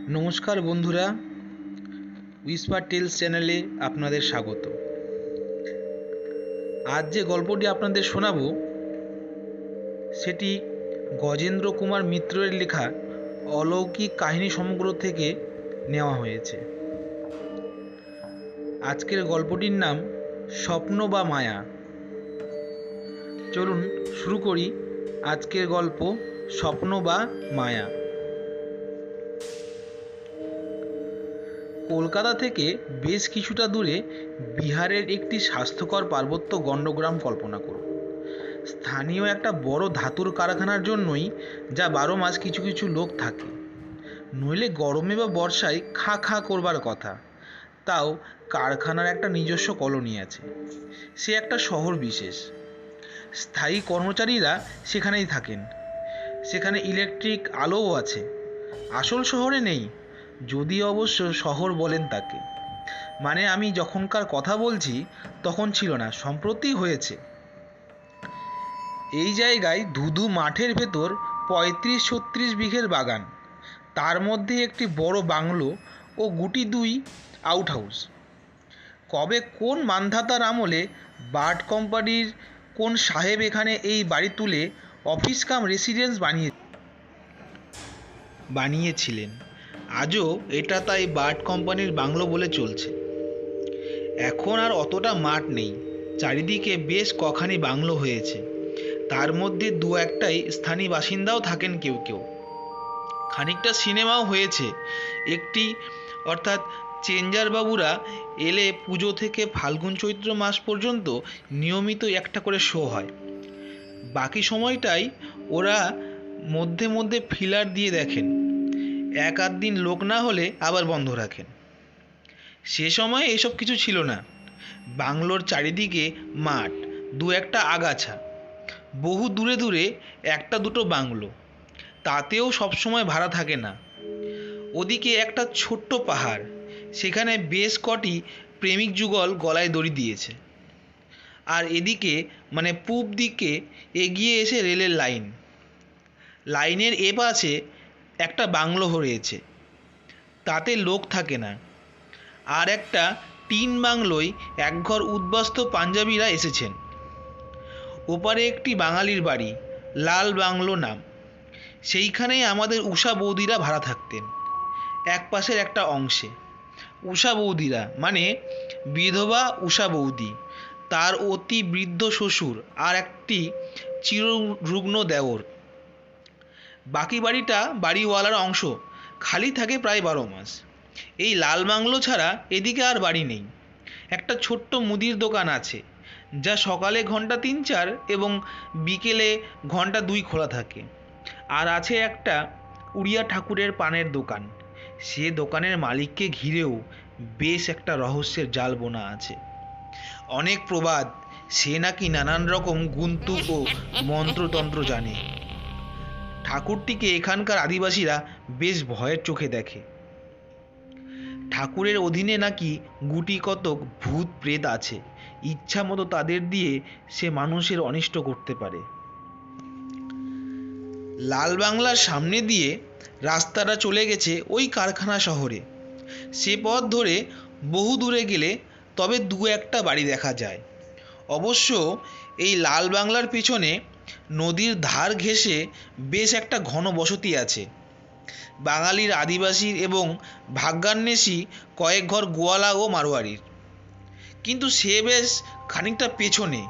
নমস্কার বন্ধুরা, whisper tales চ্যানেলে আপনাদের স্বাগত। আজ যে গল্পটি আপনাদের শোনাবো সেটি গজেন্দ্র কুমার মিত্রের লেখা অলৌকিক কাহিনী সমগ্র থেকে নেওয়া হয়েছে। আজকের গল্পটির নাম স্বপ্ন বা মায়া। চলুন শুরু করি আজকের গল্প স্বপ্ন বা মায়া। কলকাতা থেকে বেশ কিছুটা দূরে বিহারের একটি স্বাস্থ্যকর পার্বত্য গণ্ডগ্রাম কল্পনা করুন। স্থানীয় একটা বড় ধাতুর কারখানার জন্যই যা 12 মাস কিছু কিছু লোক থাকে, নইলে গরমে বা বর্ষায় খা খা করবার কথা। তাও কারখানার একটা নিজস্ব কলোনি আছে, সে একটা শহর বিশেষ। স্থায়ী কর্মচারীরা সেখানেই থাকেন। সেখানে ইলেকট্রিক আলোও আছে। আসল শহরে নেই, যদি অবশ্য শহর বলেন তাকে। মানে আমি যখনকার কথা বলছি তখন ছিল না, সম্প্রতি হয়েছে। এই জায়গায় ধুধু মাঠের ভেতর 35-36 বিঘের বাগান, তার মধ্যে একটি বড় বাংলো ও গুটি 2 আউট হাউস। কবে কোন মান্ধাতার আমলে বার্ড কোম্পানির কোন সাহেব এখানে এই বাড়ি তুলে অফিস কাম রেসিডেন্স বানিয়েছিলেন। আজও এটা তাই বার্ড কোম্পানির বাংলো বলে চলছে। এখন আর অতটা মাঠ নেই, চারিদিকে বেশ কখানি বাংলো হয়েছে। তার মধ্যে 2-1টাই স্থানীয় বাসিন্দাও থাকেন কেউ কেউ। খানিকটা সিনেমাও হয়েছে একটি, অর্থাৎ চেঞ্জার বাবুরা এলে পুজো থেকে ফাল্গুন চৈত্র মাস পর্যন্ত নিয়মিত একটা করে শো হয়। বাকি সময়টাই ওরা মধ্যে মধ্যে ফিলার দিয়ে দেখেন। 1-8 দিন লোক না হলে আবার বন্ধ রাখেন। সে সময় এসব কিছু ছিল না। বাংলোর চারিদিকে মাঠ, 2-1টা আগাছা, বহু দূরে দূরে 1-2 বাংলো, তাতেও সবসময় ভাড়া থাকে না। ওদিকে একটা ছোট্ট পাহাড়, সেখানে বেশ কটি প্রেমিক যুগল গলায় দড়ি দিয়েছে। আর এদিকে মানে পূব দিকে এগিয়ে এসে রেলের লাইন। লাইনের এ পাশে একটা বাংলো হয়েছে, তাতে লোক থাকে না। আর একটা টিন বাংলোয় একঘর উদ্বাস্তু পাঞ্জাবিরা এসেছেন। ওপারে একটি বাঙালির বাড়ি, লাল বাংলো নাম। সেইখানেই আমাদের উষা বৌদিরা ভাড়া থাকতেন, এক পাশের একটা অংশে। উষা বৌদিরা মানে বিধবা উষা বৌদি, তার অতি বৃদ্ধ শ্বশুর আর একটি চিররুগ্ন দেওর। বাকি বাড়িটা বাড়িওয়ালার অংশ, খালি থাকে প্রায় 12 মাস। এই লাল বাংলো ছাড়া এদিকে আর বাড়ি নেই। একটা ছোট্ট মুদির দোকান আছে, যা সকালে ঘন্টা 3-4 এবং বিকেলে ঘন্টা 2 খোলা থাকে। আর আছে একটা উড়িয়া ঠাকুরের পানের দোকান। সে দোকানের মালিককে ঘিরেও বেশ একটা রহস্যের জাল বোনা আছে। অনেক প্রবাদ, সে নাকি নানান রকম গুন্তু ও মন্ত্রতন্ত্র জানে। ঠাকুরটিকে এখানকার আদিবাসীরা বেশ ভয়ের চোখে দেখে। ঠাকুরের অধীনে নাকি গুটি কতক ভূত প্রেত আছে, ইচ্ছা মতো তাদের দিয়ে সে মানুষের অনিষ্ট করতে পারে। লাল বাংলার সামনে দিয়ে রাস্তাটা চলে গেছে ওই কারখানা শহরে। সে পথ ধরে বহু দূরে গেলে তবে 2-1টা বাড়ি দেখা যায়। অবশ্য এই লাল বাংলার পিছনে নদীর ধার ঘেঁষে বেশ একটা ঘন বসতি আছে, বাঙালির, আদিবাসীর এবং ভাগ্যান্বেষী কয়েক ঘর গোয়ালা ও মারোয়ারির। কিন্তু সে বেশ খানিকটা পেছনে,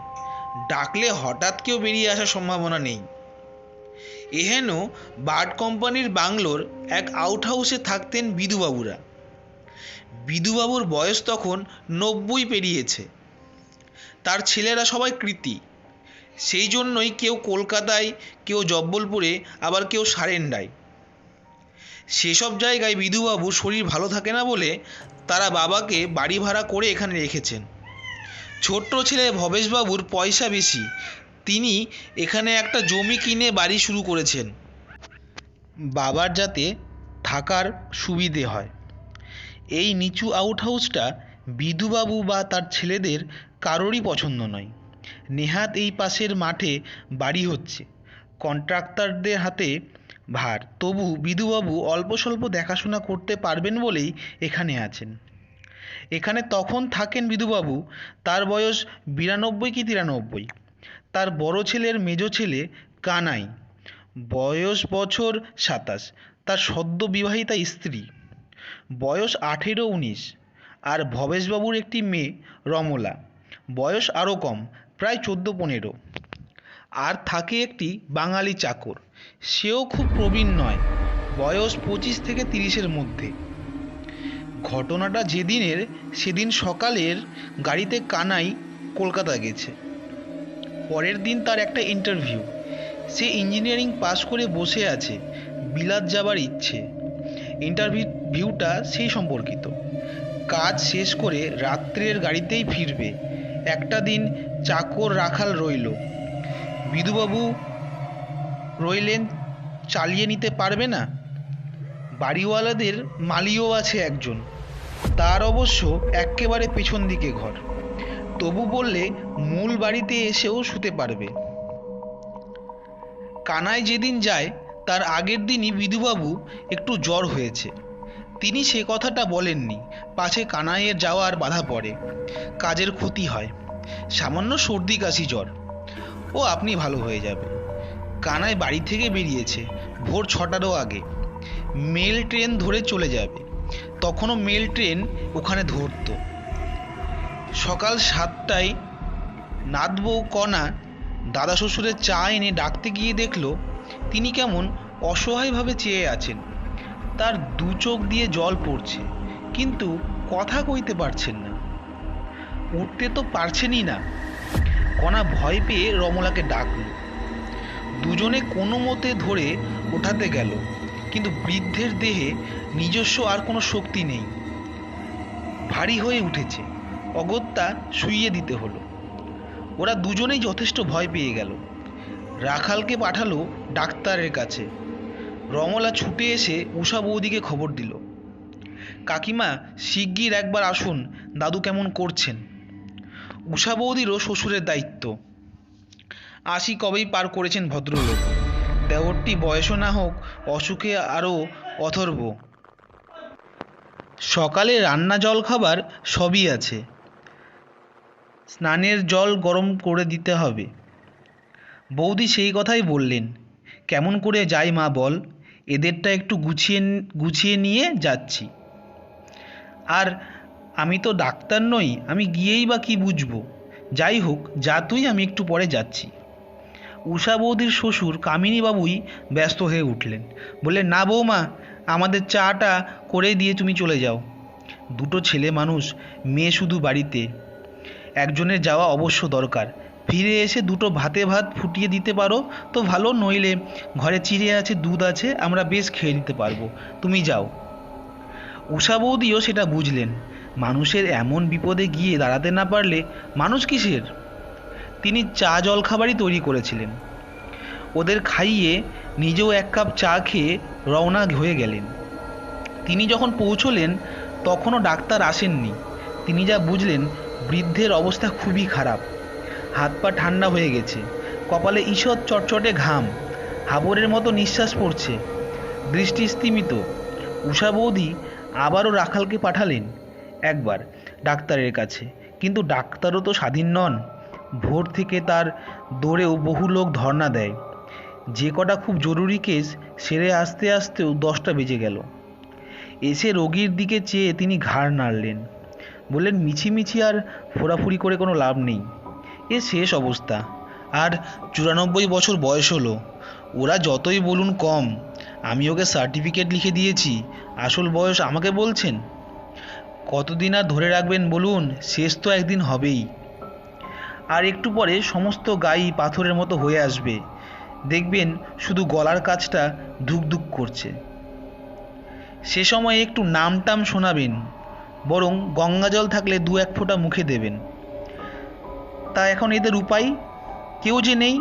ডাকলে হঠাৎ কেউ বেরিয়ে আসার সম্ভাবনা নেই। এহেন বার্ড কোম্পানির বাংলোর এক আউট হাউসে থাকতেন বিধুবাবুরা। বিধুবাবুর বয়স তখন 90 পেরিয়েছে। তার ছেলেরা সবাই কৃতী। সেই জন্যই কেউ কলকাতায়, কেউ জব্বলপুরে, আবার কেউ সারেন্ডায়। সেসব জায়গায় বিধুবাবুর শরীর ভালো থাকে না বলে তারা বাবাকে বাড়ি ভাড়া করে এখানে রেখেছেন। ছোট্ট ছেলে ভবেশবাবুর পয়সা বেশি, তিনি এখানে একটা জমি কিনে বাড়ি শুরু করেছেন, বাবার যাতে থাকার সুবিধে হয়। এই নিচু আউট হাউসটা বিধুবাবু বা তার ছেলেদের কারোরই পছন্দ নয়। নেহাত এই পাশের মাঠে বাড়ি হচ্ছে, কন্ট্রাক্টরদের হাতে ভার, তবু বিধুবাবু অল্প স্বল্প দেখাশোনা করতে পারবেন বলেই এখানে আছেন। এখানে তখন থাকেন বিধুবাবু, তার বয়স 92 কি 93। তার বড় ছেলের মেজো ছেলে কানাই, বয়স বছর 27। তার সদ্য বিবাহিতা স্ত্রী, বয়স 18-19। আর ভবেশবাবুর একটি মেয়ে রমলা, বয়স আরও কম, প্রায় 14-15। আর থাকে একটি বাঙালি চাকর, সেও খুব প্রবীণ নয়, বয়স 25 থেকে 30-এর মধ্যে। ঘটনাটা যেদিনের সেদিন সকালের গাড়িতে কানাই কলকাতা গেছে। পরের দিন তার একটা ইন্টারভিউ। সে ইঞ্জিনিয়ারিং পাশ করে বসে আছে, বিলাত যাবার ইচ্ছে। ইন্টারভিউটা সেই সম্পর্কিত। কাজ শেষ করে রাত্রের গাড়িতেই ফিরবে। একটা দিন চাকর রাখাল রইল। বিধুবাবু রইলেন, চালিয়ে নিতে পারবে না। বাড়িওয়ালাদের মালিও আছে একজন, তার অবশ্য এক্কেবারে পেছন দিকে ঘর। তবু বললে মূল বাড়িতে এসেও শুতে পারবে। কানাই যেদিন যায় তার আগের দিনই বিধুবাবু একটু জ্বর হয়েছে। তিনি সে কথাটা বলেননি, পাছে কানাইয়ের যাওয়ার বাধা পড়ে, কাজের ক্ষতি হয়। সামান্য সর্দি কাশি জ্বর, ও আপনি ভালো হয়ে যাবে। কানাই বাড়ি থেকে বেরিয়েছে ভোর 6টারও আগে। মেল ট্রেন ধরে চলে যাবে। তখনও মেল ট্রেন ওখানে ধরত। সকাল 7টায় নাতবউ কণা দাদা শ্বশুরের চা এনে ডাকতে গিয়ে দেখল তিনি কেমন অসহায়ভাবে চেয়ে আছেন। তার দু চোখ দিয়ে জল পড়ছে, কিন্তু কথা কইতে পারছেন না, উঠতে তো পারছেনই না। কণা ভয় পেয়ে রমলাকে ডাকল। দুজনে কোনো মতে ধরে ওঠাতে গেল, কিন্তু বৃদ্ধের দেহে নিজস্ব আর কোনো শক্তি নেই, ভারী হয়ে উঠেছে। অগত্যা শুইয়ে দিতে হলো। ওরা দুজনেই যথেষ্ট ভয় পেয়ে গেল। রাখালকে পাঠালো ডাক্তারের কাছে। রমলা ছুটে এসে উষা বৌদিকে খবর দিল, কাকিমা শিগগির একবার আসুন, দাদু কেমন করছেন। উষা বৌদিরও শ্বশুরের দায়িত্ব। 80 কবেই পার করেছেন ভদ্রলোক। দেওরটি বয়সও না হোক, অসুখে আরও অথর্ব। সকালে রান্না জল খাবার সবই আছে, স্নানের জল গরম করে দিতে হবে। বৌদি সেই কথাই বললেন। কেমন করে যাই মা বল, এদেরটা একটু গুছিয়ে নিয়ে যাচ্ছি। আর আমি তো ডাক্তার নই, আমি গিয়েই বা কি বুঝবো। যাই হোক, যা তুই, আমি একটু পরে যাচ্ছি। উষা বৌদির শ্বশুর কামিনীবাবুই ব্যস্ত হয়ে উঠলেন। বললেন, না বৌমা, আমাদের চাটা করে দিয়ে তুমি চলে যাও। দুটো ছেলে মানুষ, মেয়ে শুধু বাড়িতে, একজনের যাওয়া অবশ্য দরকার। ফিরে এসে দুটো ভাতে ভাত ফুটিয়ে দিতে পারো তো ভালো, নইলে ঘরে চিড়ে আছে, দুধ আছে, আমরা বেশ খেয়ে নিতে পারবো, তুমি যাও। উষা বৌদিও সেটা বুঝলেন। মানুষের এমন বিপদে গিয়ে দাঁড়াতে না পারলে মানুষ কিসের। তিনি চা জলখাবারই তৈরি করেছিলেন। ওদের খাইয়ে নিজেও 1 কাপ চা খেয়ে রওনা হয়ে গেলেন। তিনি যখন পৌঁছলেন তখনও ডাক্তার আসেননি। তিনি যা বুঝলেন, বৃদ্ধের অবস্থা খুবই খারাপ। হাত পা ঠান্ডা হয়ে গেছে, কপালে ঈষৎ চটচটে ঘাম, হাবরের মতো নিঃশ্বাস পড়ছে, দৃষ্টি স্তিমিত। উষা বৌদি আবারও রাখালকে পাঠালেন একবার ডাক্তারের কাছে, কিন্তু ডাক্তারও তো স্বাধীন নন। ভোর থেকে তার দৌড়েও বহু লোক ধর্ণা দেয়। যে কটা খুব জরুরি কেস সেরে আসতে আসতেও 10টা বেজে গেল। এসে রোগীর দিকে চেয়ে তিনি ঘাড় নাড়লেন, বললেন, মিছিমিছি আর ফোরাফুরি করে কোনো লাভ নেই। এ শেষ অবস্থা। আর 94 বছর বয়স হলো। ওরা যতই বলুন কম, আমি ওকে সার্টিফিকেট লিখে দিয়েছি, আসল বয়স আমাকে বলছেন। কতদিন আর ধরে রাখবেন বলুন, শেষ তো একদিন হবেই। আর একটু পরে সমস্ত গাই পাথরের মতো হয়ে আসবে, দেখবেন শুধু গলার কাছটা ধুকধুক করছে। সে সময় একটু নামটাম শোনাবেন, বরং গঙ্গাজল থাকলে 2-1 ফোঁটা মুখে দেবেন। তা এখন এদের উপায় কেউ যে নেই।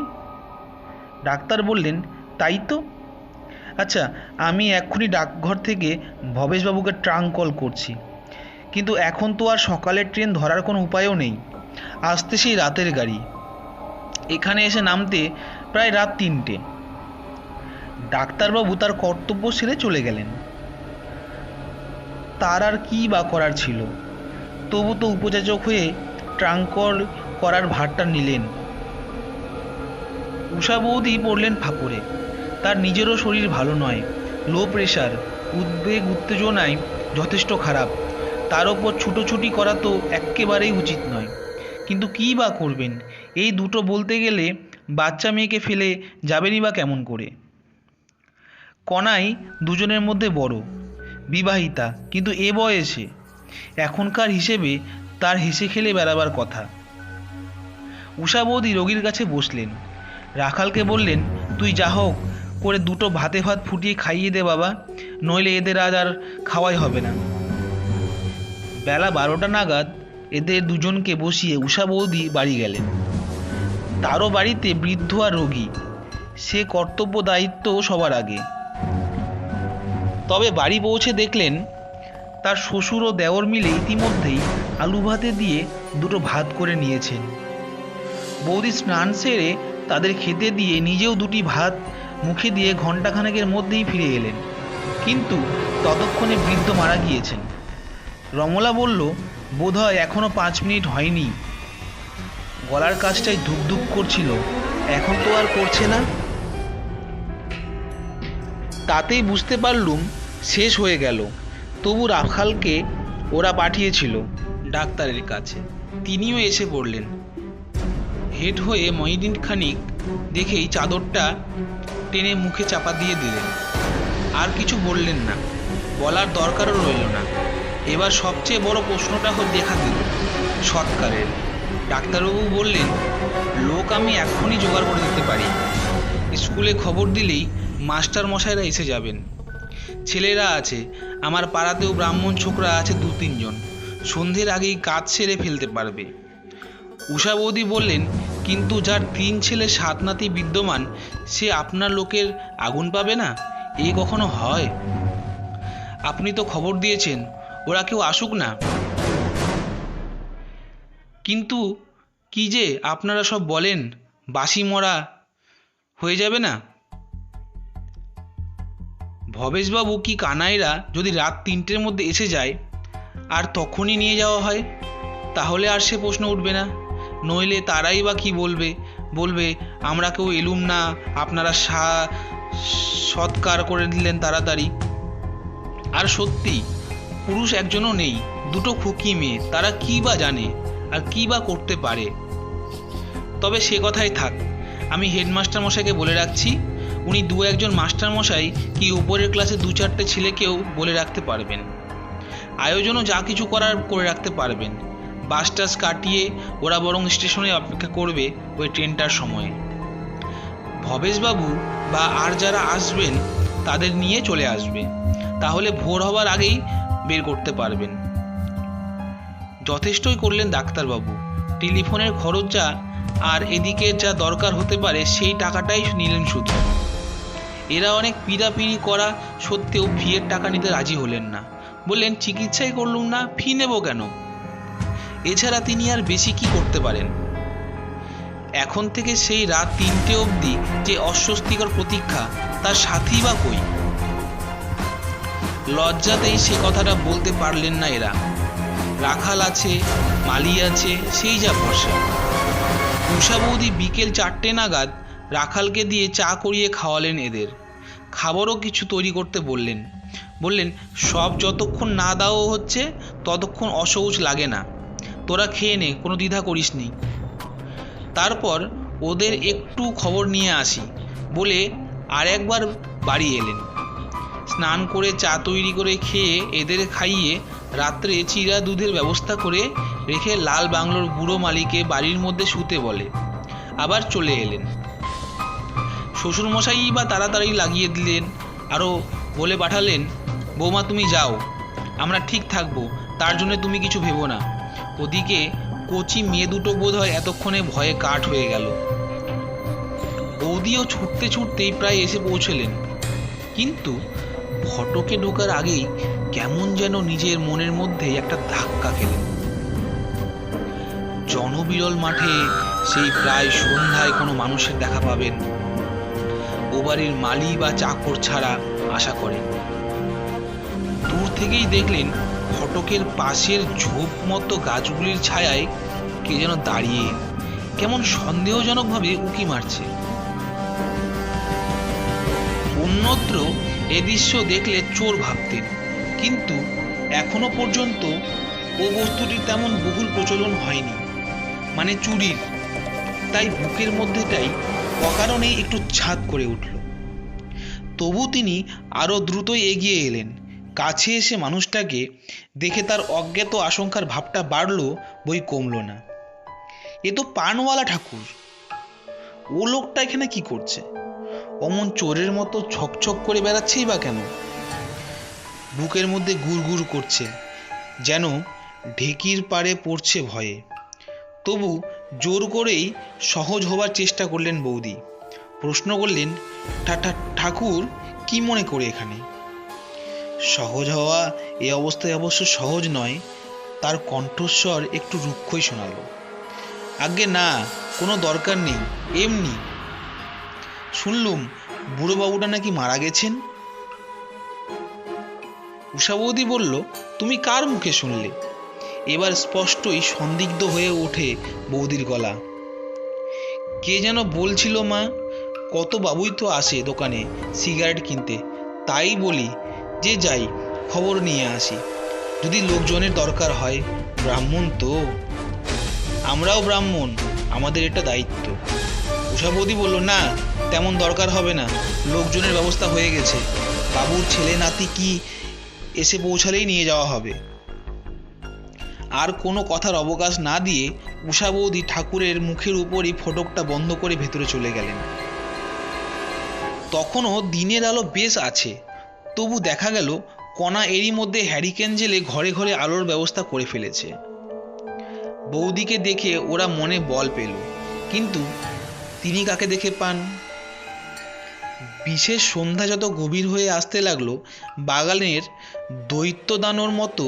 ডাক্তার বললেন, তাই তো। আচ্ছা, আমি এক্ষুনি ডাকঘর থেকে ভবেশবাবুকে ট্রাঙ্ক কল করছি, কিন্তু এখন তো আর সকালের ট্রেন ধরার কোনো উপায়ও নেই। আসতে সেই রাতের গাড়ি, এখানে এসে নামতে প্রায় রাত 3টে। ডাক্তারবাবু তার কর্তব্য সেরে চলে গেলেন। তার আর কি বা করার ছিল? তবু তো উপযাচক হয়ে ট্রাঙ্কল করার ভারটা নিলেন। উষা বৌদি পড়লেন ফাপড়ে। তার নিজেরও শরীর ভালো নয়, লো প্রেশার, উদ্বেগ উত্তেজনায় যথেষ্ট খারাপ। তার ওপর ছুটোছুটি করা তো এক্কেবারেই উচিত নয়। কিন্তু কী বা করবেন? এই দুটো বলতে গেলে বাচ্চা মেয়েকে ফেলে যাবেনই বা কেমন করে? কনাই দুজনের মধ্যে বড়, বিবাহিতা, কিন্তু এ বয়সে এখনকার হিসেবে তার হেসে খেলে বেড়াবার কথা। উষা বৌদি রোগীর কাছে বসলেন। রাখালকে বললেন, তুই যা হোক করে দুটো ভাতে ভাত ফুটিয়ে খাইয়ে দে বাবা, নইলে এদের আজ আর খাওয়াই হবে না। বেলা 12টা নাগাদ এদের দুজনকে বসিয়ে উষা বৌদি বাড়ি গেলেন। তারও বাড়িতে বৃদ্ধ আর রোগী, সে কর্তব্য দায়িত্ব সবার আগে। তবে বাড়ি পৌঁছে দেখলেন তার শ্বশুর ও দেওর মিলে ইতিমধ্যেই আলু ভাতে দিয়ে দুটো ভাত করে নিয়েছেন। বৌদি স্নান সেরে তাদের খেতে দিয়ে নিজেও দুটি ভাত মুখে দিয়ে ঘণ্টাখানেকের মধ্যেই ফিরে এলেন। কিন্তু ততক্ষণে বৃদ্ধ মারা গিয়েছেন। রমলা বলল, বোধহয় এখনো 5 মিনিট হয়নি। গলার কাছটায় ধুকধুক করছিল, এখন তো আর করছে না। তাতেই বুঝতে পারলুম শেষ হয়ে গেল। তবু রাখালকে ওরা পাঠিয়েছিল ডাক্তারের কাছে। তিনিও এসে পড়লেন। হেড হয়ে মিনিট খানিক দেখেই চাদরটা টেনে মুখে চাপা দিয়ে দিলেন। আর কিছু বললেন না, বলার দরকারও রইল না। এবার সবচেয়ে বড় প্রশ্নটা দেখা দিল সৎকারের। ডাক্তারবাবু বললেন, লোক আমি এখনই জোগাড় করে দিতে পারি। স্কুলে খবর দিলেই মাস্টার মশাইরা এসে যাবেন। ছেলেরা আছে, আমার পাড়াতেও ব্রাহ্মণ ছোকরা আছে 2-3 জন, সন্ধ্যের আগেই কাজ সেরে ফেলতে পারবে। উষা বৌদি বললেন, কিন্তু যার 3 ছেলে 7 নাতি বিদ্যমান, সে আপনার লোকের আগুন পাবে না? এ কখনো হয়? আপনি তো খবর দিয়েছেন, ওরা কেউ আসুক না। কিন্তু কি যে আপনারা সব বলেন, বাসি মরা হয়ে যাবে না? ভবেশবাবু কি কানাইরা যদি রাত 3টের মধ্যে এসে যায় আর তখনই নিয়ে যাওয়া হয়, তাহলে আর সে প্রশ্ন উঠবে না। নইলে তারাই বা কি বলবে? বলবে আমরা কেউ এলুম না, আপনারা সৎকার করে দিলেন তাড়াতাড়ি। আর সত্যি পুরুষ একজনও নেই, দুটো খুকি মেয়ে, তারা কি বা জানে আর কি বা করতে পারে। তবে সে কথাই থাক, আমি হেডমাস্টার মশাইকে বলে রাখছি। উনি 2-1 জন মাস্টার মশাই কি উপরের ক্লাসে 2-4টে ছেলেকেও বলে রাখতে পারবেন। আয়োজনও যা কিছু করার করে রাখতে পারবেন। বাস টাস কাটিয়ে ওরা বরং স্টেশনে অপেক্ষা করবে ওই ট্রেনটার সময়ে। ভবেশবাবু বা আর যারা আসবেন তাদের নিয়ে চলে আসবে, তাহলে ভোর হবার আগেই বের করতে পারবেন। যথেষ্টই করলেন ডাক্তারবাবু। টেলিফোনের খরচ যা আর এদিকে যা দরকার হতে পারে সেই টাকাটাই নিলেন শুধু। এরা অনেক পিড়াপিড়ি করা সত্ত্বেও ফিয়ের টাকা নিতে রাজি হলেন না। বললেন, চিকিৎসাই করলুম না, ফি নেব কেন? এছাড়া তিনি আর বেশি কি করতে পারেন? এখন থেকে সেই রাত 3টে অবধি যে অস্বস্তিকর প্রতীক্ষা, তার সাথী বা কই? লজ্জাতেই সে কথাটা বলতে পারলেন না এরা। রাখাল আছে, মালি আছে, সেই যা ভরসা। উষা বৌদি বিকেল 4টে নাগাদ রাখালকে দিয়ে চা করিয়ে খাওয়ালেন এদের। খাবারও কিছু তৈরি করতে বললেন। বললেন, সব যতক্ষণ না দাও হচ্ছে ততক্ষণ অসৌচ লাগে না, তোরা খেয়ে নে, কোনো দ্বিধা করিস নি। তারপর ওদের একটু খবর নিয়ে আসি বলে আর একবার বাড়ি এলেন। স্নান করে চা তৈরি করে খেয়ে এদের খাইয়ে রাত্রে চিরা দুধের ব্যবস্থা করে রেখে লাল বাংলোর বুড়ো মালিকে বাড়ির মধ্যে শুতে বলে আবার চলে এলেন। শ্বশুরমশাই বা তাড়াতাড়ি লাগিয়ে দিলেন, আরও বলে পাঠালেন, বৌমা তুমি যাও, আমরা ঠিক থাকবো, তার জন্য তুমি কিছু ভেবো না। ওদিকে কচি মেয়ে দুটো বোধ হয় এতক্ষণে ভয়ে কাঠ হয়ে গেল। বৌদিও ছুটতে ছুটতেই প্রায় এসে পৌঁছলেন, কিন্তু ফটকে ঢোকার আগেই কেমন যেন নিজের মনের মধ্যে একটা ধাক্কা খেলেন। জনবিরল মাঠে সেই প্রায় সন্ধ্যায় কোনো মানুষের দেখা পাবেন? ও বাড়ির মালি বা চাকর ছাড়া আশা করেন। দূর থেকেই দেখলেন ফটকের পাশের ঝোপ মতো গাছগুলির ছায়ায় কে যেন দাঁড়িয়ে কেমন সন্দেহজনকভাবে উঁকি মারছে। অন্যত্র এ দৃশ্য দেখলে চোর ভাবতেন, কিন্তু এখনো পর্যন্ত ও বস্তুটির তেমন বহুল প্রচলন হয়নি, মানে চুরির। তাই বুকের মধ্যেটাই অকারণেই একটু ছাদ করে উঠল। তবু তিনি আরো দ্রুতই এগিয়ে এলেন। কাছে এসে মানুষটাকে দেখে তার অজ্ঞাত আশঙ্কার ভাবটা বাড়লো, বই কমল না। এ তো পানওয়ালা ঠাকুর। ও লোকটা এখানে কি করছে? অমন চোরের মতো ছকছক করে বেড়াচ্ছেই বা কেন? বুকের মধ্যে গুড়গুড় করছে, যেন ঢেকির পাড়ে পড়ছে ভয়ে। তবু জোর করেই সহজ হবার চেষ্টা করলেন বৌদি। প্রশ্ন করলেন, ঠাকুর কি মনে করে এখানে? সহজ হওয়া এ অবস্থায় অবশ্য সহজ নয়। তার কণ্ঠস্বর একটু রুক্ষই শোনালো। আজ্ঞে না, কোনো দরকার নেই, এমনি। শুনলুম বুড়োবাবুটা নাকি মারা গেছেন। উষা বৌদি বলল, তুমি কার মুখে শুনলে? এবার স্পষ্টই সন্দিগ্ধ হয়ে ওঠে বৌদির গলা। কে যেন বলছিল মা, কত বাবুই তো আসে দোকানে সিগারেট কিনতে, তাই বলি যে যাই খবর নিয়ে আসি, যদি লোকজনের দরকার হয়। ব্রাহ্মণ তো, আমরাও ব্রাহ্মণ, আমাদের এটা দায়িত্ব। উষা বৌদি বলল, না, তেমন দরকার হবে না, লোকজনের ব্যবস্থা হয়ে গেছে। বাবুর ছেলে নাতি কি এসে পৌঁছালেই নিয়ে যাওয়া হবে। আর কোনো কথার অবকাশ না দিয়ে উষা বৌদি ঠাকুরের মুখের উপরই ফটকটা বন্ধ করে ভেতরে চলে গেলেন। তখনও দিনের আলো বেশ আছে, তবু দেখা গেল কণা এরই মধ্যে হ্যারিকেন জেলে ঘরে ঘরে আলোর ব্যবস্থা করে ফেলেছে। বৌদিকে দেখে ওরা মনে বল পেল, কিন্তু তিনি কাকে দেখে পান? বিশেষ সন্ধ্যা যত গভীর হয়ে আসতে লাগলো, বাগানের দৈত্যদানর মতো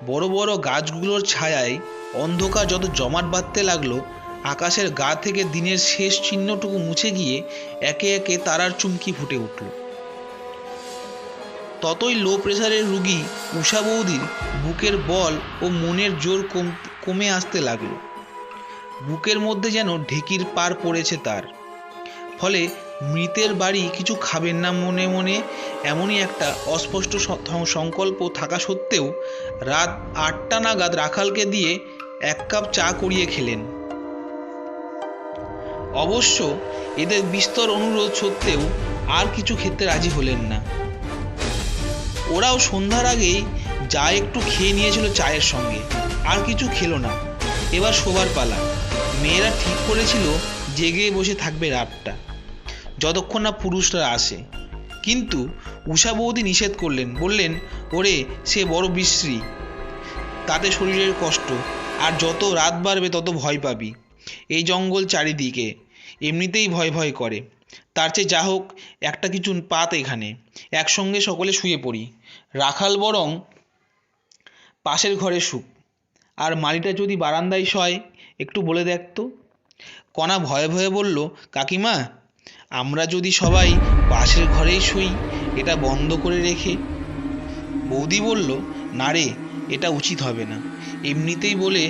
বড় বড় গাছগুলোর ছায়ায় অন্ধকার যত জমাট বাঁধতে লাগলো, আকাশের গা থেকে দিনের শেষ চিহ্নটুকু মুছে গিয়ে একে একে তারার চুমকি ফুটে উঠল। ততই লো প্রেসারের রুগী উষা বৌদির বুকের বল ও মনের জোর কমে আসতে লাগলো। বুকের মধ্যে যেন ঢেকির পার পড়েছে তার। ফলে মৃতের বাড়ি কিছু খাবেন না মনে মনে এমনই একটা অস্পষ্ট সংকল্প থাকা সত্ত্বেও রাত 8টা নাগাদ রাখালকে দিয়ে 1 কাপ চা করিয়ে খেলেন। অবশ্য এদের বিস্তর অনুরোধ সত্ত্বেও আর কিছু খেতে রাজি হলেন না। ওরাও সন্ধ্যার আগেই যা একটু খেয়ে নিয়েছিল চায়ের সঙ্গে, আর কিছু খেলো না। এবার শোবার পালা। মেয়েরা ঠিক করেছিল জেগে বসে থাকবে রাতটা, যতক্ষণ না পুরুষরা আসে। কিন্তু উষা বৌদি নিষেধ করলেন, বললেন, ওরে সে বড় বিশ্রী, তাতে শরীরের কষ্ট, আর যত রাত বাড়বে তত ভয় পাবি। এই জঙ্গল চারিদিকে, এমনিতেই ভয় ভয় করে, তার চেয়ে যা হোক একটা কিছু পাত এখানে, একসঙ্গে সকলে শুয়ে পড়ি। রাখাল বরং পাশের ঘরে শুক, আর মালিটা যদি বারান্দায় শয় একটু বলে দেখতো। কণা ভয়ে ভয়ে বলল, কাকিমা, আমরা যদি সবাই পাশের ঘরেই শুই, এটা বন্ধ করে রেখে? বৌদি বলল, না রে, এটা উচিত হবে না। এমনিতেই বলে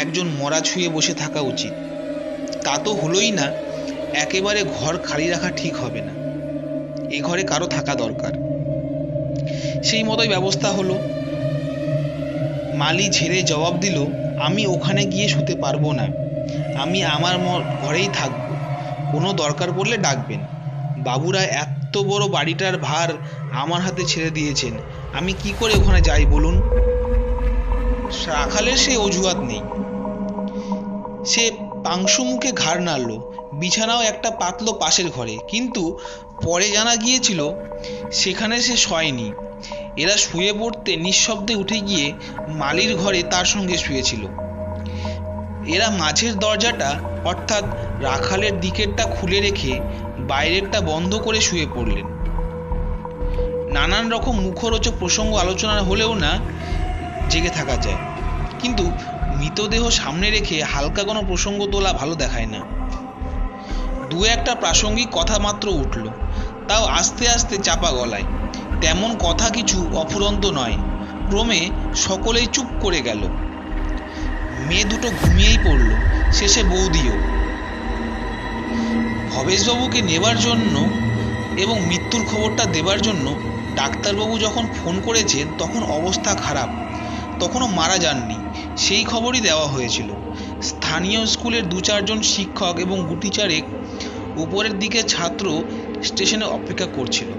একজন মরা ছুঁয়ে বসে থাকা উচিত, তা তো হলোই না। একেবারে ঘর খালি রাখা ঠিক হবে না, এ ঘরে কারো থাকা দরকার। সেই মতোই ব্যবস্থা হলো। মালি ঝেড়ে জবাব দিল, আমি ওখানে গিয়ে শুতে পারবো না, আমি আমার ঘরেই থাকবো, কোনো দরকার পড়লে ডাকবেন। বাবুরা এত বড় বাড়িটার ভার আমার হাতে ছেড়ে দিয়েছেন, আমি কি করে ওখানে যাই বলুন? রাখালের সে অজুহাত নেই। সে পাংশু মুখে ঘাড় নাড়ল। বিছানাও একটা পাতলো পাশের ঘরে, কিন্তু পরে জানা গিয়েছিল সেখানে সে শয়নি। এরা শুয়ে পড়তে নিঃশব্দে উঠে গিয়ে মালির ঘরে তার সঙ্গে শুয়েছিল। এরা মাঝের দরজাটা অর্থাৎ রাখালের দিকেরটা খুলে রেখে বাইরেরটা বন্ধ করে শুয়ে পড়লেন। নানান রকম মুখরোচক প্রসঙ্গ আলোচনা হলেও না জেগে থাকা যায়, কিন্তু মৃতদেহ সামনে রেখে হালকা কোনো প্রসঙ্গ তোলা ভালো দেখায় না। দু একটা প্রাসঙ্গিক কথা মাত্র উঠল, তাও আস্তে আস্তে চাপা গলায়। তেমন কথা কিছু অফুরন্ত নয়। ক্রমে সকলেই চুপ করে গেল। মেয়ে দুটো ঘুমিয়েই পড়ল, শেষে বৌদিও। ভবেশবাবুকে নেবার জন্য এবং মৃত্যুর খবরটা দেবার জন্য ডাক্তারবাবু যখন ফোন করেছেন তখন অবস্থা খারাপ, তখনও মারা যাননি, সেই খবরই দেওয়া হয়েছিল। স্থানীয় স্কুলের 2-4 জন শিক্ষক এবং গুটিচারেক উপরের দিকে ছাত্র স্টেশনে অপেক্ষা করছিল।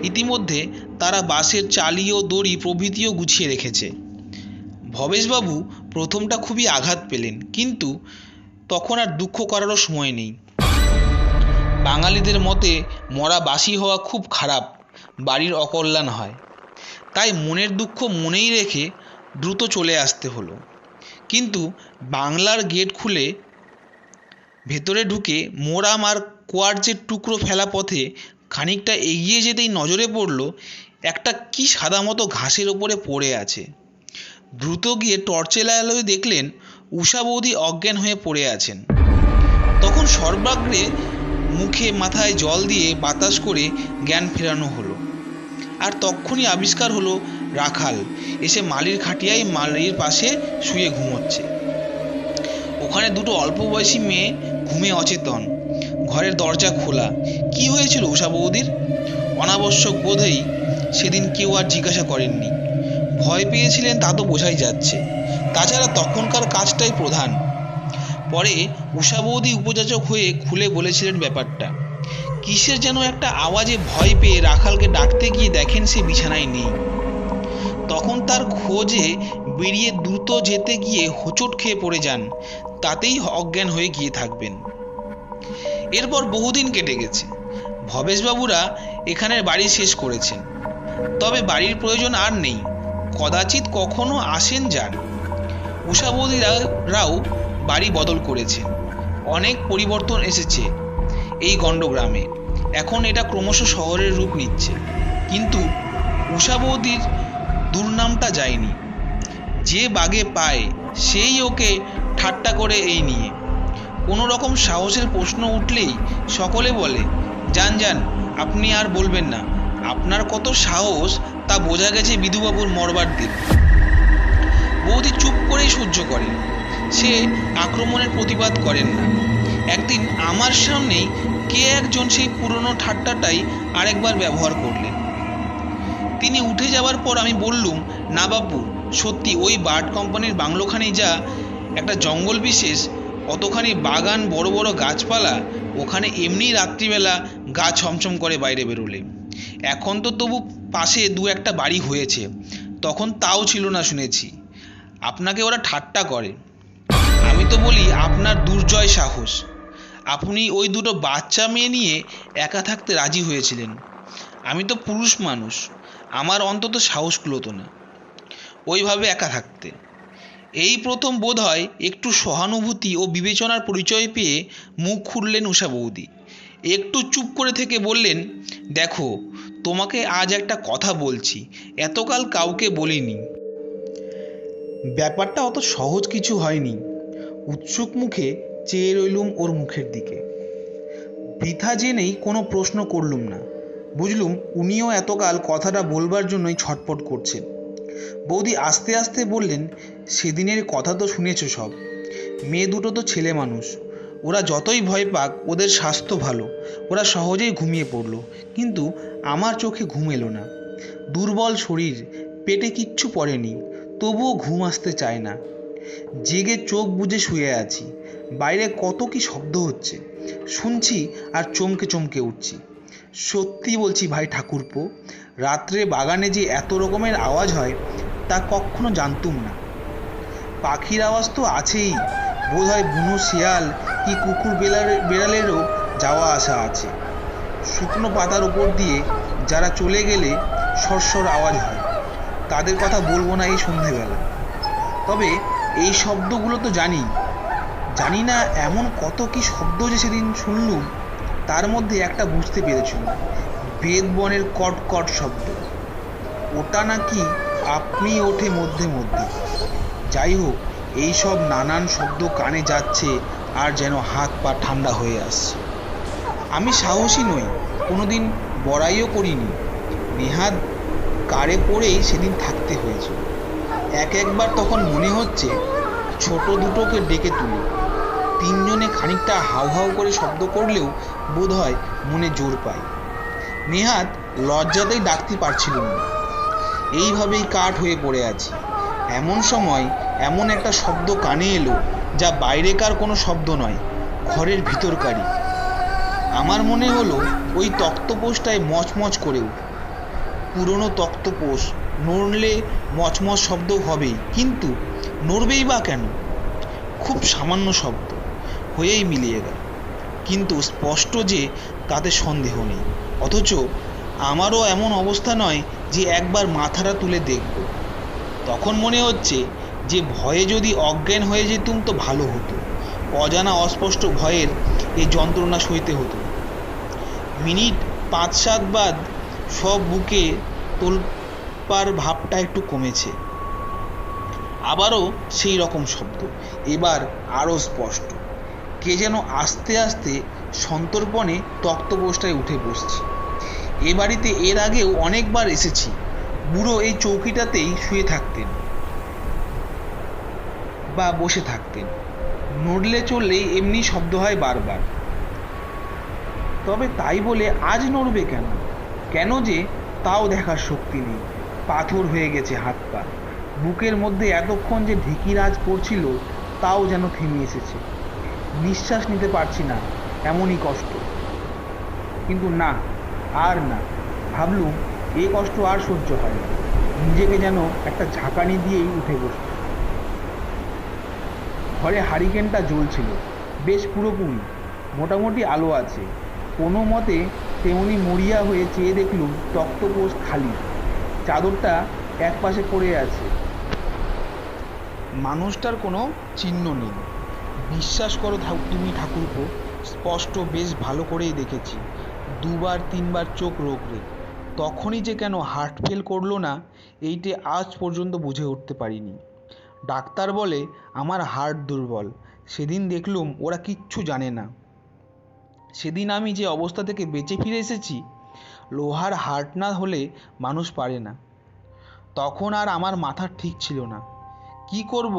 ইতিমধ্যে তারা বাসের চালি ও দড়ি প্রভৃতিও গুছিয়ে রেখেছে। ভবেশবাবু প্রথমটা খুবই আঘাত পেলেন, কিন্তু তখন আর দুঃখ করারও সময় নেই। বাঙালিদের মতে মরা বাসি হওয়া খুব খারাপ, বাড়ির অকল্যাণ হয়। তাই মনের দুঃখ মনেই রেখে দ্রুত চলে আসতে হলো। কিন্তু বাংলার গেট খুলে ভেতরে ঢুকে মোরাম আর কোয়ার্জের টুকরো ফেলা পথে খানিকটা এগিয়ে যেতেই নজরে পড়ল একটা কি সাদা মতো ঘাসের ওপরে পড়ে আছে। দ্রুত গিয়ে টর্চের আলোয় দেখলেন উষা বৌদি অজ্ঞান হয়ে পড়ে আছেন। তখন সর্বাগ্রে মুখে মাথায় জল দিয়ে বাতাস করে জ্ঞান ফেরানো হলো। আর তক্ষুনি আবিষ্কার হলো রাখাল এসে মালির খাটিয়ায় মালির পাশে শুয়ে ঘুমোচ্ছে। ওখানে দুটো অল্প বয়সী মেয়ে ঘুমে অচেতন, ঘরের দরজা খোলা। কি হয়েছিল উষা বৌদির? অনাবশ্যক বোধেই সেদিন কেউ আর জিজ্ঞাসা করেননি। ভয় পেয়েছিলেন তা তো বোঝাই যাচ্ছে, তাছাড়া তখনকার কাজটাই প্রধান। পরে উষা বৌদি উপযাচক হয়ে খুলে বলেছিলেন ব্যাপারটা। কিসের যেন একটা আওয়াজে ভয় পেয়ে রাখালকে ডাকতে গিয়ে দেখেন সে বিছানায় নেই। তখন তার খোঁজে বেরিয়ে দ্রুত যেতে গিয়ে হোঁচট খেয়ে পড়ে যান, তাতেই অজ্ঞান হয়ে গিয়ে থাকবেন। এরপর বহুদিন কেটে গেছে। ভবেশবাবুরা এখানের বাড়ি শেষ করেছেন, তবে বাড়ির প্রয়োজন আর নেই। কদাচিৎ কখনো আসেন যান। উষা বৌদিরাও বাড়ি বদল করেছেন। অনেক পরিবর্তন এসেছে এই গণ্ডগ্রামে। এখন এটা ক্রমশ শহরের রূপ নিচ্ছে, কিন্তু উষা বৌদির দুর্নামটা যায়নি। যে বাগে পায় সেই ওকে ঠাট্টা করে এই নিয়ে। কোনো রকম সাহসের প্রশ্ন উঠলেই সকলে বলে, যান যান, আপনি আর বলবেন না, আপনার কত সাহস তা বোঝা গেছে বিধুবাবুর মরবার দিন। বৌদি চুপ করেই সহ্য করেন, সে আক্রমণের প্রতিবাদ করেন না। একদিন আমার সামনেই কে একজন সেই পুরনো ঠাট্টাটাই আরেকবার ব্যবহার করলেন। তিনি উঠে যাওয়ার পর আমি বললুম, না বাপু, সত্যি ওই বার্ড কোম্পানির বাংলোখানি যা একটা জঙ্গল বিশেষ, অতখানি বাগান, বড় বড় গাছপালা, ওখানে এমনি রাত্রিবেলা গা ছমছম করে বাইরে বেরোলে। এখন তো তবু পাশে 2-1টা বাড়ি হয়েছে, তখন তাও ছিল না শুনেছি। আপনাকে ওরা ঠাট্টা করে। আমি তো বলি, আপনার দুর্জয় সাহস। আপনি ওই দুটো বাচ্চা মেয়ে নিয়ে একা থাকতে রাজি হয়েছিলেন। আমি তো পুরুষ মানুষ, আমার অন্তত সাহস কুলোতো না ওইভাবে একা থাকতে। এই প্রথম বোধহয় একটু সহানুভূতি ও বিবেচনার পরিচয় পেয়ে মুখ খুললেন উষা বৌদি। একটু চুপ করে থেকে বললেন, দেখো, তোমাকে আজ একটা কথা বলছি, এতকাল কাউকে বলিনি। ব্যাপারটা অত সহজ কিছু হয়নি। উৎসুক মুখে চেয়ে রইলুম ওর মুখের দিকে। বৃথা জেনেই কোনো প্রশ্ন করলুম না। বুঝলুম উনিও এতকাল কথাটা বলবার জন্যই ছটপট করছেন। বৌদি আস্তে আস্তে বললেন, সেদিনের কথা তো শুনেছ সব। মেয়ে দুটো তো ছেলে মানুষ, ওরা যতই ভয় পাক ওদের স্বাস্থ্য ভালো, ওরা সহজেই ঘুমিয়ে পড়ল। কিন্তু আমার চোখে ঘুম এলো না। দুর্বল শরীর, পেটে কিচ্ছু পড়েনি, তবুও ঘুম আসতে চায় না। জেগে চোখ বুজে শুয়ে আছি। বাইরে কত কি শব্দ হচ্ছে, শুনছি আর চমকে চমকে উঠছি। সত্যি বলছি ভাই ঠাকুরপো, রাত্রে বাগানে যে এত রকমের আওয়াজ হয় তা কখনো জানতুম না। পাখির আওয়াজ তো আছেই, বোধহয় বুনো শিয়াল কি কুকুর বেড়ালেরও যাওয়া আসা আছে। শুকনো পাতার উপর দিয়ে যারা চলে গেলে সরসর আওয়াজ হয়, তাদের কথা বলবো না এই সন্ধেবেলা। তবে এই শব্দগুলো তো জানি না এমন কত কি শব্দ যে সেদিন শুনলুম। তার মধ্যে একটা বুঝতে পেরেছিল, বেদবনের কটকট শব্দ। ওটা নাকি আপনি ওঠে মধ্যে মধ্যে। যাই হোক, এই সব নানান শব্দ কানে যাচ্ছে আর যেন হাত পা ঠান্ডা হয়ে আসছে। আমি সাহসী নই, কোনোদিন বড়াইও করিনি। নেহাত কারে পড়েই সেদিন থাকতে হয়েছিল। একবার তখন মনে হচ্ছে ছোট দুটোকে ডেকে তুলি। তিনজনে খানিকটা হাউ হাউ করে শব্দ করলেও বোধ হয় মনে জোর পায়। নেহাত লজ্জাতেই ডাকতে পারছিল না। এইভাবেই কাঠ হয়ে পড়ে আছি। এমন সময় এমন একটা শব্দ কানে এলো, যা বাইরেকার কোনো শব্দ নয়, ঘরের ভিতরকারই। আমার মনে হলো ওই তক্তপোষটায় মচমচ করে উঠল। পুরনো তক্তপোষ, নড়লে মচমচ শব্দ হবেই, কিন্তু নড়বেই বা কেন? খুব সামান্য শব্দ হয়েই মিলিয়ে গেল, কিন্তু স্পষ্ট যে তাতে সন্দেহ নেই। অথচ আমারও এমন অবস্থা নয় যে একবার মাথাটা তুলে দেখব। তখন মনে হচ্ছে যে ভয়ে যদি অজ্ঞান হয়ে যেতুম তো ভালো হতো। অজানা অস্পষ্ট ভয়ের এই যন্ত্রণা সইতে হতো। মিনিট 5-7 বাদ সব বুকে তোলপাড় ভাবটা একটু কমেছে। আবারও সেই রকম শব্দ, এবার আরও স্পষ্ট। কে যেন আস্তে আস্তে সন্তর্পণে তক্তপোষটায় উঠে বসছে। এ বাড়িতে এর আগেও অনেকবার এসেছি। বুড়ো এই চৌকিটাতেই শুয়ে থাকতেন বা বসে থাকতেন। নড়লে চললেই এমনি শব্দ হয় বারবার। তবে তাই বলে আজ নড়বে কেন? কেন যে তাও দেখার শক্তি নেই। পাথর হয়ে গেছে হাত পা। বুকের মধ্যে এতক্ষণ যে ঢিকিরাজ পড়ছিল তাও যেন থেমে এসেছে। নিঃশ্বাস নিতে পারছি না, এমনই কষ্ট। কিন্তু না, আর না। ভাবলুম এই কষ্ট আর সহ্য হয় না। নিজেকে যেন একটা ঝাঁকানি দিয়েই উঠে বসল। ঘরে হারিকেনটা জ্বলছিল, বেশ পুরোপুরি। মোটামুটি আলো আছে। কোনো মতে তেমনি মরিয়া হয়ে চেয়ে দেখলুম তক্তপোষ খালি। চাদরটা একপাশে পড়ে আছে। মানুষটার কোনো চিহ্ন নেই। বিশ্বাস করো তুমি ঠাকুরপো, স্পষ্ট বেশ ভালো করেই দেখেছি। 2-3 বার চোখ রোগড়ে। তখনই যে কেন হার্ট ফেল করলো না, এইটে আজ পর্যন্ত বুঝে উঠতে পারিনি। ডাক্তার বলে আমার হার্ট দুর্বল। সেদিন দেখলুম ওরা কিচ্ছু জানে না। সেদিন আমি যে অবস্থা থেকে বেঁচে ফিরে এসেছি, লোহার হার্ট না হলে মানুষ পারে না। তখন আর আমার মাথা ঠিক ছিল না। কি করব?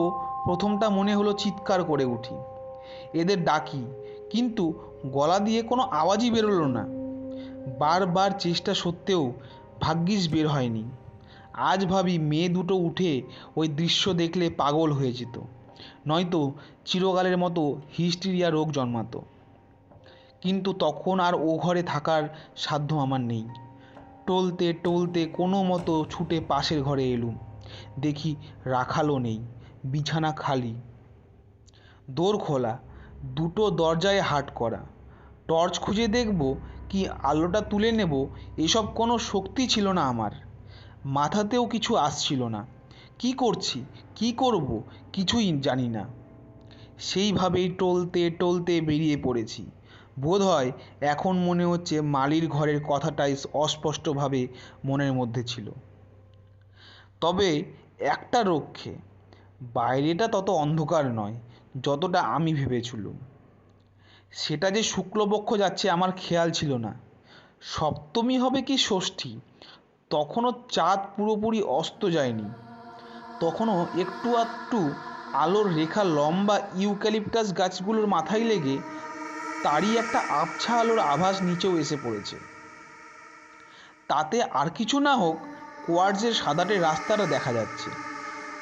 প্রথমটা মনে হলো চিৎকার করে উঠি, এদের ডাকি, কিন্তু গলা দিয়ে কোনো আওয়াজই বেরোলো না। বারবার চেষ্টা সত্ত্বেও ভাগ্যিস বের হয়নি। আজ ভাবি মেয়ে দুটো উঠে ওই দৃশ্য দেখলে পাগল হয়ে যেত, নয়তো চিরকালের মতো হিস্টিরিয়া রোগ জন্মাতো। কিন্তু তখন আর ও ঘরে থাকার সাধ্য আমার নেই। টলতে টলতে কোনো মতো ছুটে পাশের ঘরে এলুম। দেখি রাখালও নেই, বিছানা খালি, দোর খোলা, দুটো দরজায় হাট করা। টর্চ খুঁজে দেখব কি আলোটা তুলে নেব, এসব কোনো শক্তি ছিল না আমার। মাথাতেও কিছু আসছিল না। কি করছি, কি করব, কিছুই জানি না। সেইভাবেই টলতে টলতে বেরিয়ে পড়েছি। বোধ হয় এখন মনে হচ্ছে মালির ঘরের কথাটাই অস্পষ্টভাবে মনের মধ্যে ছিল। তবে একটা রক্ষে, বাইরেটা তত অন্ধকার নয় যতটা আমি ভেবেছিলুম। সেটা যে শুক্লপক্ষ যাচ্ছে আমার খেয়াল ছিল না। সপ্তমী হবে কি ষষ্ঠী, তখনও চাঁদ পুরোপুরি অস্ত যায়নি। তখনও একটু আধটু আলোর রেখা লম্বা ইউক্যালিপটাস গাছগুলোর মাথায় লেগে তারই একটা আবছা আলোর আভাস নিচেও এসে পড়েছে। তাতে আর কিছু না হোক, কোয়ার্টজের সাদাটে রাস্তাটা দেখা যাচ্ছে।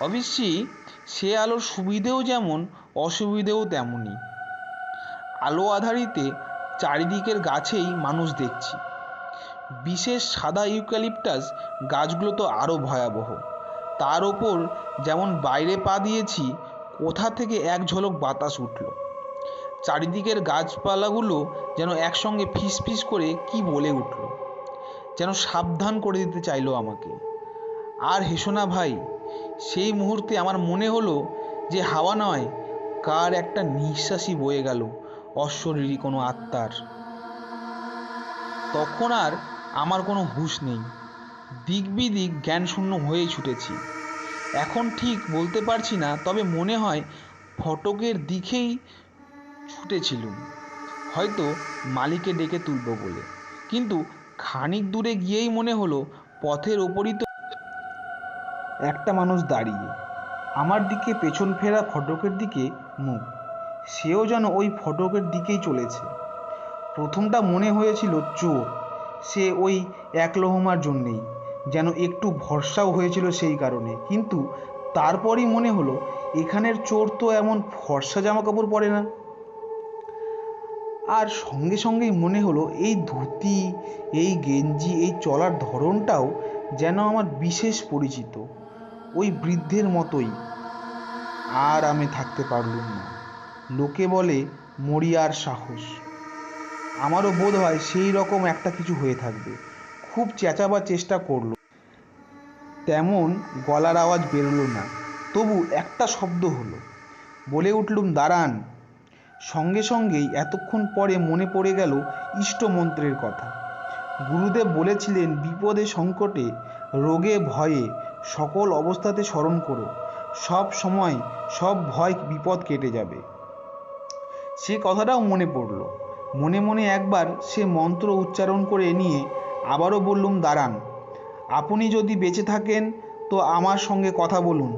অবশ্যই সে আলোর সুবিধেও যেমন অসুবিধেও তেমনই। আলো আধারিতে চারিদিকের গাছেই মানুষ দেখছি। বিশেষ সাদা ইউক্যালিপটাস গাছগুলো তো আরও ভয়াবহ। তার ওপর যেমন বাইরে পা দিয়েছি, কোথা থেকে এক ঝলক বাতাস উঠল। চারিদিকের গাছপালাগুলো যেন একসঙ্গে ফিস ফিস করে কি বলে উঠল, যেন সাবধান করে দিতে চাইলো আমাকে। আর হেসো না ভাই। সেই মুহূর্তে আমার মনে হলো যে হাওয়া নয়, কার একটা নিঃশ্বাসই বয়ে গেল, অশরীরী কোনো আত্মার। তখন আর আমার কোনো হুঁশ নেই। দিক বিদিক জ্ঞানশূন্য হয়েই ছুটেছি। এখন ঠিক বলতে পারছি না, তবে মনে হয় ফটকের দিকেই ছুটেছিলুম। হয়তো মালিকে ডেকে তুলব বলে, কিন্তু খানিক দূরে গিয়েই মনে হলো পথের ওপরই তো একটা মানুষ দাঁড়িয়ে, আমার দিকে পেছন ফেরা ফটকের দিকে মুখ। সেও যেন ওই ফটকের দিকেই চলেছে। প্রথমটা মনে হয়েছিল চোর, সে ওই এক লহমার জন্যেই, যেন একটু ভরসাও হয়েছিল সেই কারণে। কিন্তু তারপরই মনে হলো এখানের চোর তো এমন ফর্সা জামা কাপড় পরে না। আর সঙ্গে সঙ্গেই মনে হলো এই ধুতি, এই গেঞ্জি, এই চলার ধরনটাও যেন আমার বিশেষ পরিচিত, ওই বৃদ্ধের মতোই। আর আমি থাকতে পারলুম না। লোকে বলে মরিয়ার সাহস, আমারও বোধ হয় সেই রকম একটা কিছু হয়ে থাকবে। খুব চেঁচাবার চেষ্টা করলো, তেমন গলার আওয়াজ বেরোলো না। তবু একটা শব্দ হলো, বলে উঠলুম, দাঁড়ান। সঙ্গে সঙ্গেই এতক্ষণ পরে মনে পড়ে গেল ইষ্টমন্ত্রের কথা। গুরুদেব বলেছিলেন, বিপদে সংকটে রোগে ভয়ে সকল অবস্থাতে স্মরণ করো, সব সময় সব ভয় বিপদ কেটে যাবে। সে কথাটাও মনে পড়ল। মনে মনে একবার সে মন্ত্র উচ্চারণ করে নিয়ে আবারও বললুম, দাঁড়ান। আপনি যদি বেঁচে থাকেন তো আমার সঙ্গে কথা বলুন,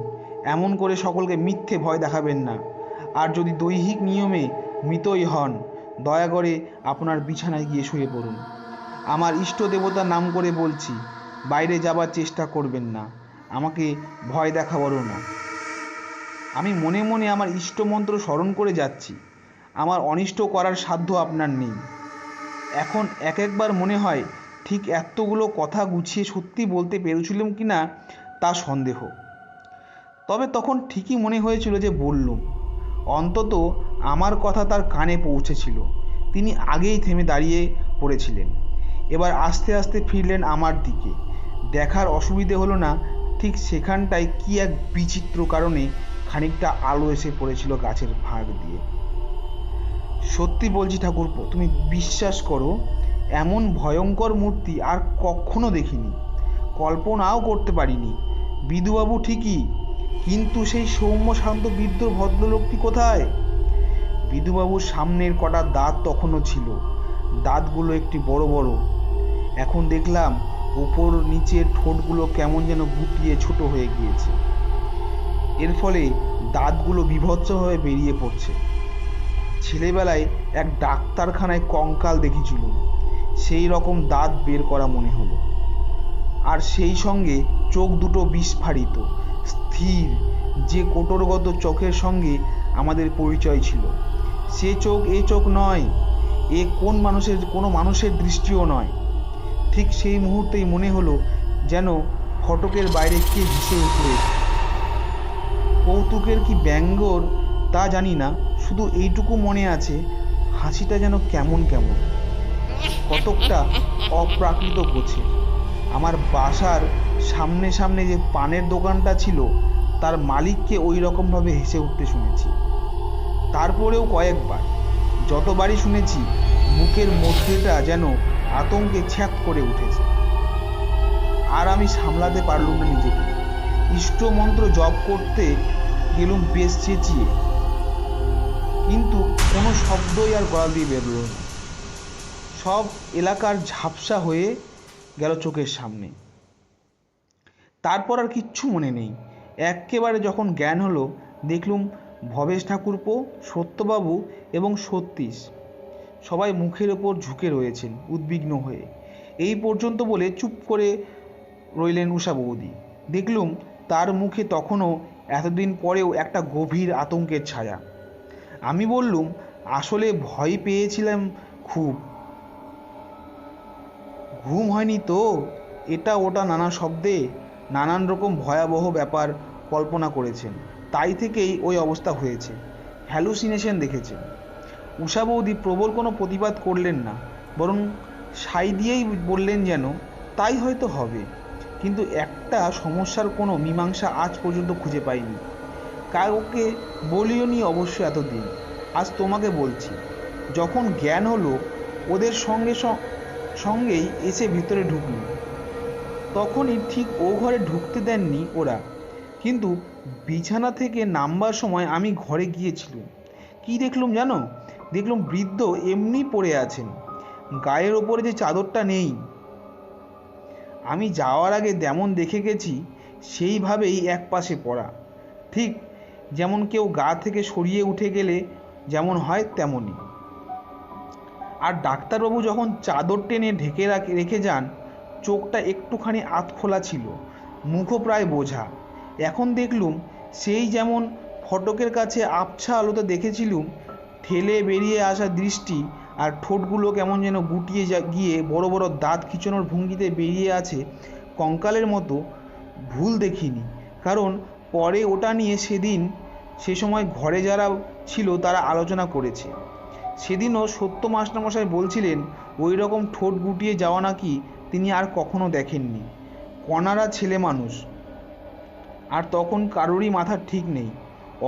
এমন করে সকলকে মিথ্যে ভয় দেখাবেন না। আর যদি দৈহিক নিয়মে মৃতই হন, দয়া করে আপনার বিছানায় গিয়ে শুয়ে পড়ুন। আমার ইষ্ট দেবতার নাম করে বলছি, বাইরে যাবার চেষ্টা করবেন না, আমাকে ভয় দেখাবারও না। আমি মনে মনে আমার ইষ্টমন্ত্র স্মরণ করে যাচ্ছি। আমার অনিষ্ট করার সাধ্য আপনার নেই। এখন এক একবার মনে হয় ঠিক এতগুলো কথা গুছিয়ে সত্যি বলতে পেরেছিলাম কি না তা সন্দেহ। তবে তখন ঠিকই মনে হয়েছিল যে বললুম। অন্তত আমার কথা তার কানে পৌঁছেছিল। তিনি আগেই থেমে দাঁড়িয়ে পড়েছিলেন। এবার আস্তে আস্তে ফিরলেন আমার দিকে। দেখার অসুবিধে হলো না, ঠিক সেখানটায় কি এক বিচিত্র কারণে খানিকটা আলো এসে পড়েছিল গাছের ফাঁক দিয়ে। সত্যি বলছি ঠাকুরপো, তুমি বিশ্বাস করো, এমন ভয়ঙ্কর মূর্তি আর কখনো দেখিনি, কল্পনাও করতে পারিনি। বিধুবাবু ঠিকই, কিন্তু সেই সৌম্য শান্ত বৃদ্ধ ভদ্রলোকটি কোথায়? বিধুবাবুর সামনের কটা দাঁত তখনও ছিল, দাঁতগুলো একটি বড় বড়। এখন দেখলাম ওপর নিচের ঠোঁটগুলো কেমন যেন গুটিয়ে ছোট হয়ে গিয়েছে। এর ফলে দাঁতগুলো বীভৎসভাবে বেরিয়ে পড়ছে। ছেলেবেলায় এক ডাক্তারখানায় কঙ্কাল দেখেছিল, সেই রকম দাঁত বের করা মনে হলো। আর সেই সঙ্গে চোখ দুটো বিস্ফারিত, স্থির, যে কোটরগত চোখের সঙ্গে আমাদের পরিচয় ছিল। সে চোখ এ চোখ নয়, এ কোনো মানুষের দৃষ্টিও নয়। ঠিক সেই মুহূর্তেই মনে হলো যেন ফটকের বাইরে কে ভেসে উঠলে। কৌতুকের কি ব্যঙ্গর তা জানি না, শুধু এইটুকু মনে আছে, হাসিটা যেন কেমন কেমন, কতকটা অপ্রাকৃত গোছের। আমার বাসার সামনে সামনে যে পানের দোকানটা ছিল, তার মালিককে ওই রকমভাবে হেসে উঠতে শুনেছি। তারপরেও কয়েকবার, যতবারই শুনেছি, মুখের মধ্যেটা যেন আতঙ্কে ছ্যাঁক করে উঠেছে। আর আমি সামলাতে পারলুম না নিজেকে। ইষ্টমন্ত্র জপ করতে গেলুম বেশ চেঁচিয়ে, কিন্তু কোনো শব্দই আর গলা দিয়ে বেরোল না। সব এলাকার ঝাপসা হয়ে গেল চোখের সামনে। তারপর আর কিচ্ছু মনে নেই। এক্কেবারে যখন জ্ঞান হলো, দেখলুম ভবেশ ঠাকুরপো, সত্যবাবু এবং সতীশ সবাই মুখের ওপর ঝুঁকে রয়েছেন উদ্বিগ্ন হয়ে। এই পর্যন্ত বলে চুপ করে রইলেন উষা বৌদি। দেখলুম তার মুখে তখনও এতদিন পরেও একটা গভীর আতঙ্কের ছায়া। আমি বললুম, আসলে ভয় পেয়েছিলাম খুব। ঘুম হয়নি তো, এটা ওটা নানা শব্দে নানান রকম ভয়াবহ ব্যাপার কল্পনা করেছেন, তাই থেকেই ওই অবস্থা হয়েছে, হ্যালুসিনেশন দেখেছেন। উষা বৌদি প্রবল কোনো প্রতিবাদ করলেন না, বরং সাই দিয়েই বললেন যেন তাই হয়তো হবে, কিন্তু একটা সমস্যার কোনো মীমাংসা আজ পর্যন্ত খুঁজে পাইনি। কাউকে বলিওনি অবশ্য এতদিন, আজ তোমাকে বলছি। যখন জ্ঞান হলো, ওদের সঙ্গেই এসে ভিতরে ঢুকলি। তখনই ঠিক ও ঘরে ঢুকতে দেননি ওরা, কিন্তু বিছানা থেকে নামবার সময় আমি ঘরে গিয়েছিলাম। কি দেখলুম জানো? দেখলাম বৃদ্ধ এমনি পড়ে আছেন, গায়ের ওপরে যে চাদরটা নেই। আমি যাওয়ার আগে যেমন দেখে গেছি সেইভাবেই একপাশে পড়া, ঠিক যেমন কেউ গা থেকে সরিয়ে উঠে গেলে যেমন হয় তেমনই। আর ডাক্তারবাবু যখন চাদর টেনে ঢেকে রেখে যান, চোখটা একটুখানি আধ খোলা ছিল, মুখও প্রায় বোঝা। এখন দেখলুম সেই যেমন ফটকের কাছে আবছা আলোতে দেখেছিলুম, ঠেলে বেরিয়ে আসা দৃষ্টি আর ঠোঁটগুলো কেমন যেন গুটিয়ে গিয়ে বড় বড় দাঁত খিঁচানোর ভঙ্গিতে বেরিয়ে আছে কঙ্কালের মতো, ভুল দেখিনি। কারণ পরে ওটা নিয়ে সে সময় ঘরে যারা ছিল তারা আলোচনা করেছে। সেদিনও সত্য মাস্টারমশাই বলছিলেন ওই রকম ঠোঁট গুটিয়ে যাওয়া নাকি তিনি আর কখনো দেখেননি। কনারা ছেলে মানুষ, আর তখন কারোরই মাথার ঠিক নেই।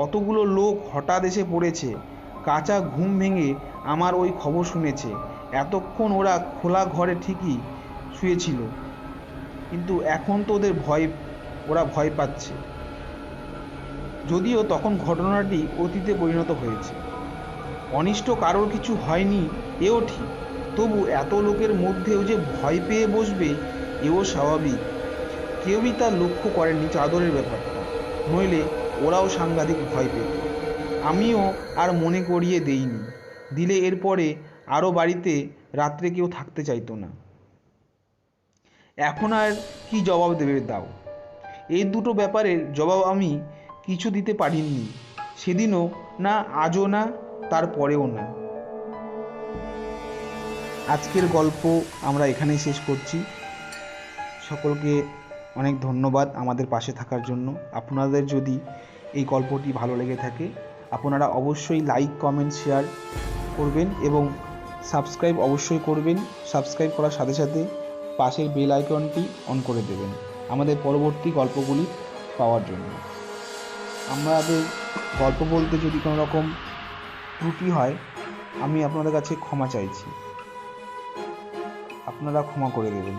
অতগুলো লোক হঠাৎ এসে পড়েছে, কাঁচা ঘুম ভেঙে আমার ওই খবর শুনেছে। এতক্ষণ ওরা খোলা ঘরে ঠিকই শুয়েছিল, কিন্তু এখন তো ওরা ভয় পাচ্ছে। যদিও তখন ঘটনাটি অতীতে পরিণত হয়েছে, অনিষ্ট কারোর কিছু হয়নি এও ঠিক, তবু এত লোকের মধ্যেও যে ভয় পেয়ে বসবে এও স্বাভাবিক। কেউই তা লক্ষ্য করেননি চাদরের ব্যাপারটা, নইলে ওরাও সাংঘাতিক ভয় পেত। আমিও আর মনে করিয়ে দেইনি, দিলে এরপরে আরও বাড়িতে রাত্রে কেউ থাকতে চাইতো না। এখন আর কি জবাব দেবে দাও? এই দুটো ব্যাপারের জবাব আমি কিছু দিতে পারিনি, সেদিনও না, আজও না, তারপরেও না। আজকের গল্প আমরা এখানেই শেষ করছি। সকলকে অনেক ধন্যবাদ আমাদের পাশে থাকার জন্য। আপনাদের যদি এই গল্পটি ভালো লেগে থাকে আপনারা অবশ্যই লাইক, কমেন্ট, শেয়ার করবেন এবং সাবস্ক্রাইব অবশ্যই করবেন। সাবস্ক্রাইব করার সাথে সাথে পাশের বেল আইকনটি অন করে দেবেন আমাদের পরবর্তী গল্পগুলি পাওয়ার জন্য। আমাদের গল্প বলতে যদি কোনো রকম ত্রুটি হয় আমি আপনাদের কাছে ক্ষমা চাইছি, আপনারা ক্ষমা করে দেবেন।